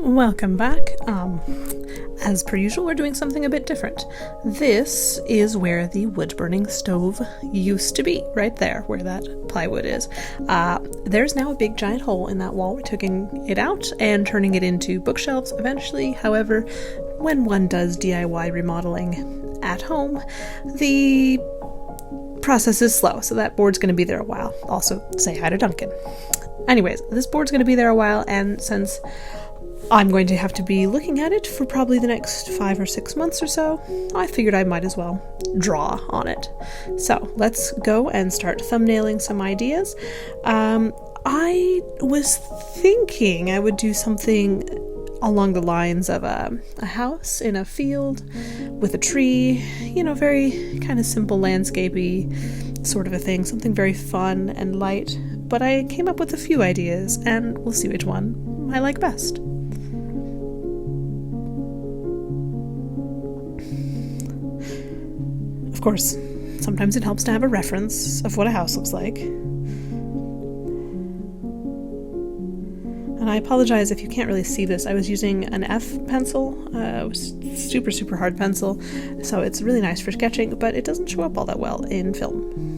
Welcome back. As per usual, we're doing something a bit different. This is where the wood-burning stove used to be, right there, where that plywood is. There's now a big giant hole in that wall. We're taking it out and turning it into bookshelves eventually. However, when one does DIY remodeling at home, the process is slow, so that board's going to be there a while. Also, say hi to Duncan. Anyways, this board's going to be there a while, and since I'm going to have to be looking at it for probably the next 5 or 6 months or so, I figured I might as well draw on it. So let's go and start thumbnailing some ideas. I was thinking I would do something along the lines of a house in a field with a tree, very kind of simple landscapey sort of a thing, something very fun and light. But I came up with a few ideas, and we'll see which one I like best. Of course, sometimes it helps to have a reference of what a house looks like. And I apologize if you can't really see this. I was using an F pencil. It was super, super hard pencil, so it's really nice for sketching, but it doesn't show up all that well in film.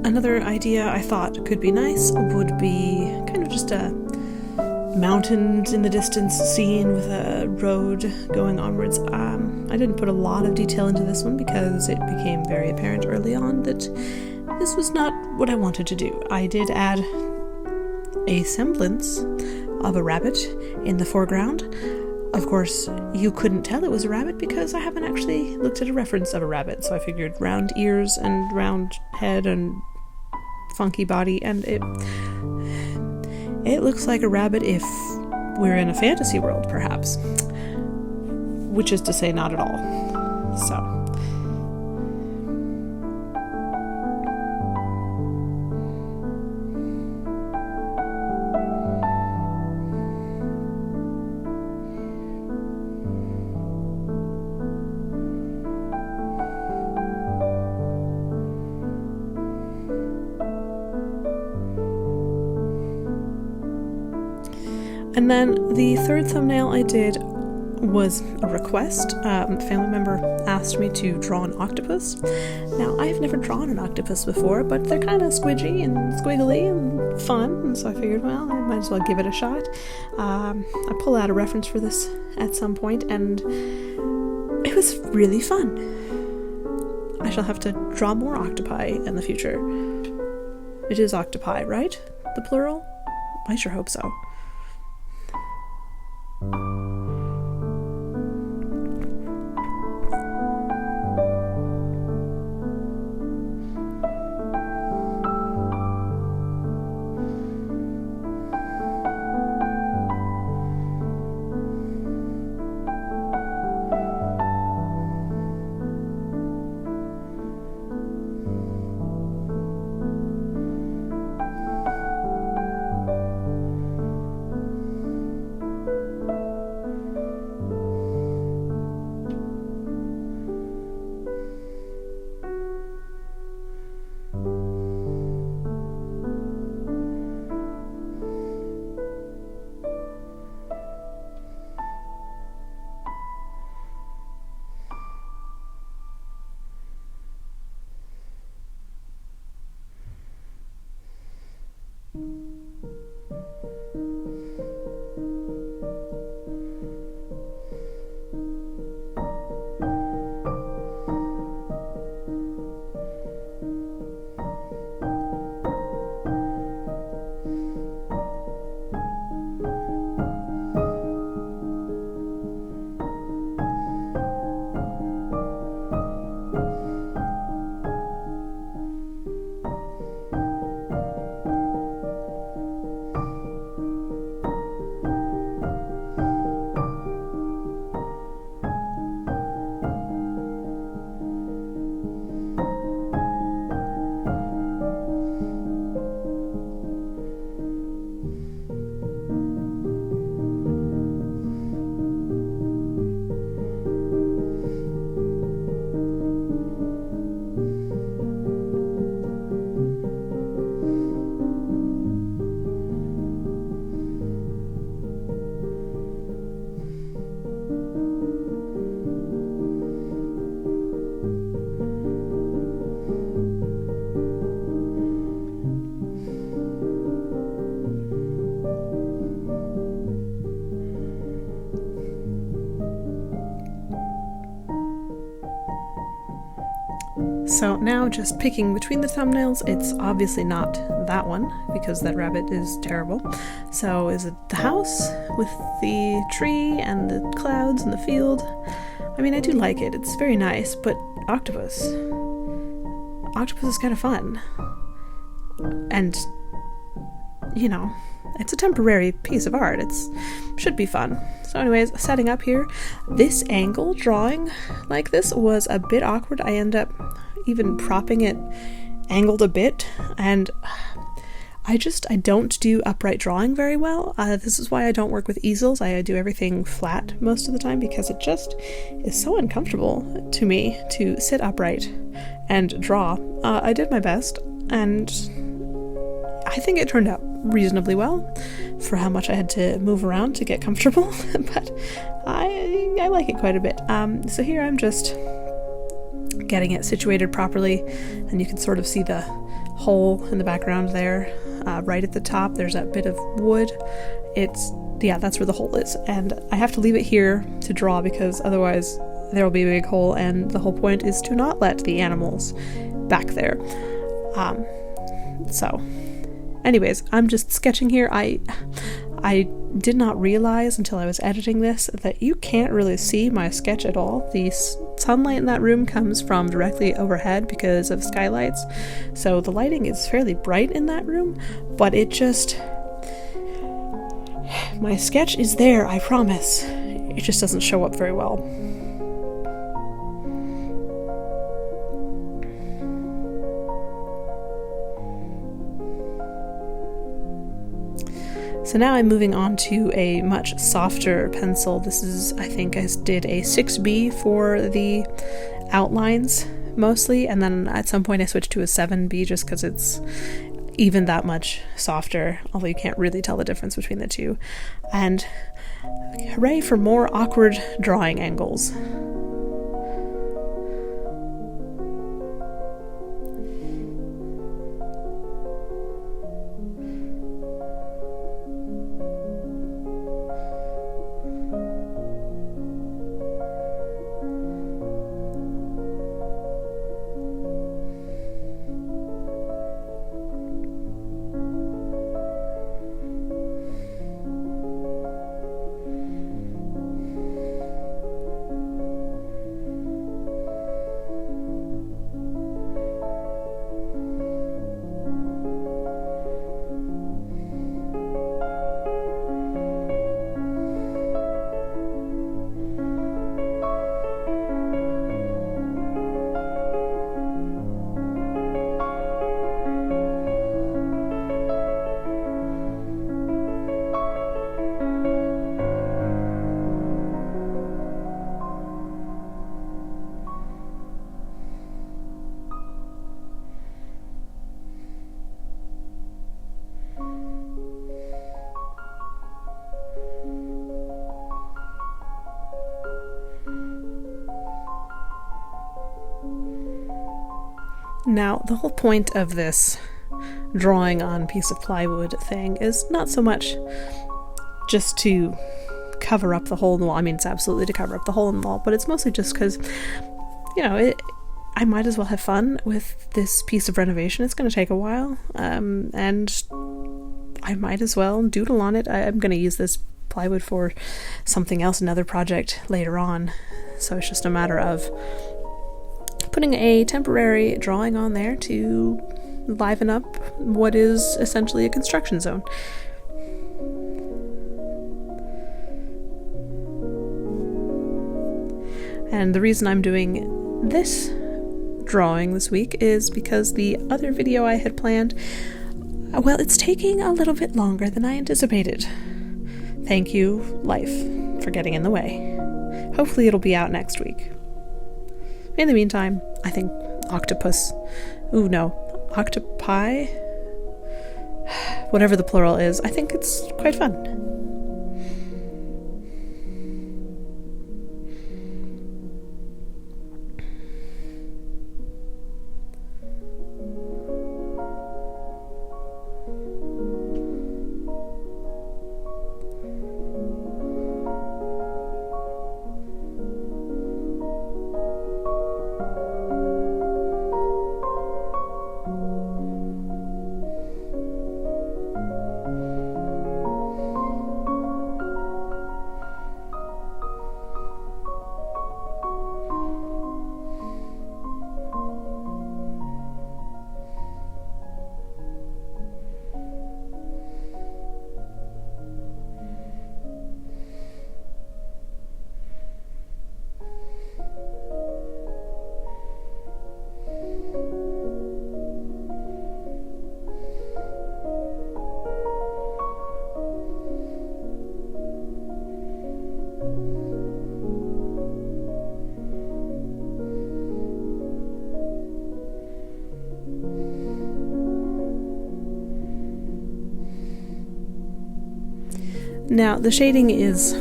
Another idea I thought could be nice would be kind of just a mountains in the distance scene with a road going onwards. I didn't put a lot of detail into this one because it became very apparent early on that this was not what I wanted to do. I did add a semblance of a rabbit in the foreground. Of course, you couldn't tell it was a rabbit because I haven't actually looked at a reference of a rabbit, so I figured round ears and round head and funky body, and it looks like a rabbit if we're in a fantasy world, perhaps. Which is to say, not at all. So. And then the third thumbnail I did was a request. A family member asked me to draw an octopus. Now, I've never drawn an octopus before, but they're kind of squidgy and squiggly and fun, and so I figured, well, I might as well give it a shot. I pull out a reference for this at some point, and it was really fun. I shall have to draw more octopi in the future. It is octopi, right? The plural? I sure hope so. So now, just picking between the thumbnails, it's obviously not that one, because that rabbit is terrible. So is it the house with the tree and the clouds and the field? I mean, I do like it, it's very nice, but octopus is kind of fun. And, you know, it's a temporary piece of art, it should be fun. So anyways, setting up here, this angle drawing like this was a bit awkward. I end up even propping it angled a bit, and I don't do upright drawing very well. This is why I don't work with easels. I do everything flat most of the time, because it just is so uncomfortable to me to sit upright and draw. I did my best, and I think it turned out reasonably well for how much I had to move around to get comfortable, but I like it quite a bit. So here I'm just getting it situated properly, and you can sort of see the hole in the background there. Right at the top there's that bit of wood. That's where the hole is, and I have to leave it here to draw because otherwise there will be a big hole, and the whole point is to not let the animals back there. So anyways, I'm just sketching here. I did not realize until I was editing this that you can't really see my sketch at all. The sunlight in that room comes from directly overhead because of skylights, so the lighting is fairly bright in that room, but my sketch is there, I promise. It just doesn't show up very well. So now I'm moving on to a much softer pencil. This is, I think I did a 6B for the outlines mostly, and then at some point I switched to a 7B just because it's even that much softer, although you can't really tell the difference between the two. And Hooray for more awkward drawing angles. Now, the whole point of this drawing on piece of plywood thing is not so much just to cover up the hole in the wall. I mean, it's absolutely to cover up the hole in the wall, but it's mostly just because, I might as well have fun with this piece of renovation. It's going to take a while, and I might as well doodle on it. I'm going to use this plywood for something else, another project later on, so it's just a matter of putting a temporary drawing on there to liven up what is essentially a construction zone. And the reason I'm doing this drawing this week is because the other video I had planned, well, it's taking a little bit longer than I anticipated. Thank you, life, for getting in the way. Hopefully it'll be out next week. In the meantime, I think octopi, whatever the plural is, I think it's quite fun. Now, the shading is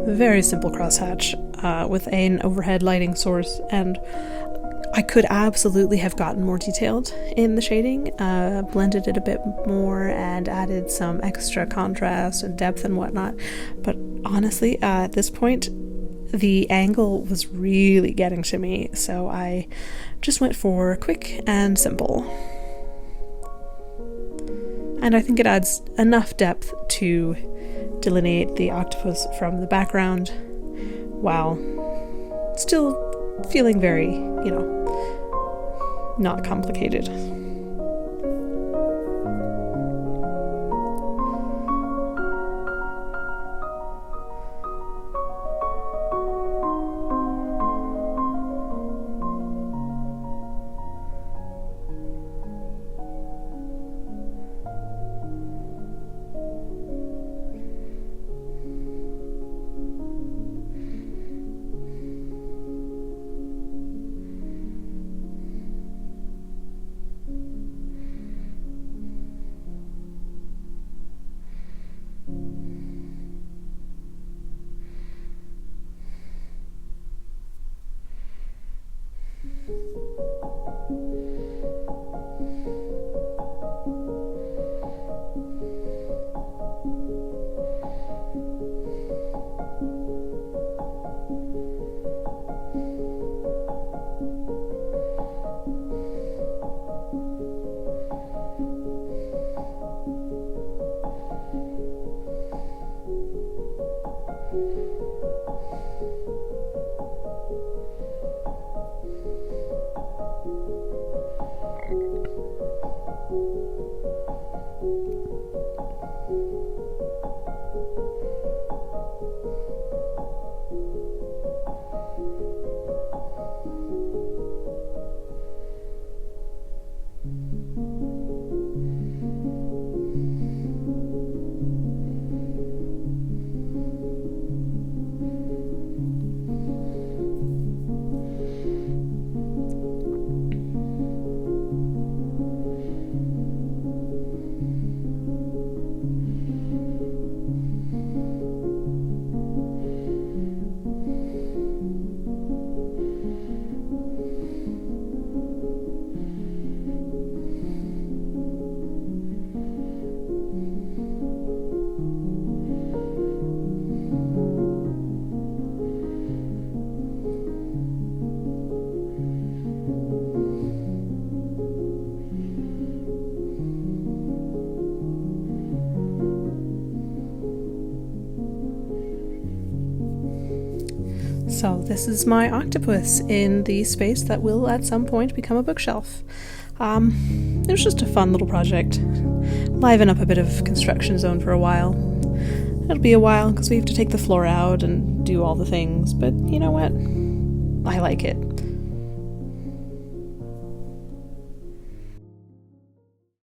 very simple crosshatch with an overhead lighting source, and I could absolutely have gotten more detailed in the shading, blended it a bit more and added some extra contrast and depth and whatnot, but honestly, at this point, the angle was really getting to me, so I just went for quick and simple. And I think it adds enough depth to delineate the octopus from the background while still feeling very, not complicated. So this is my octopus in the space that will at some point become a bookshelf. It was just a fun little project. Liven up a bit of construction zone for a while. It'll be a while because we have to take the floor out and do all the things, but you know what? I like it.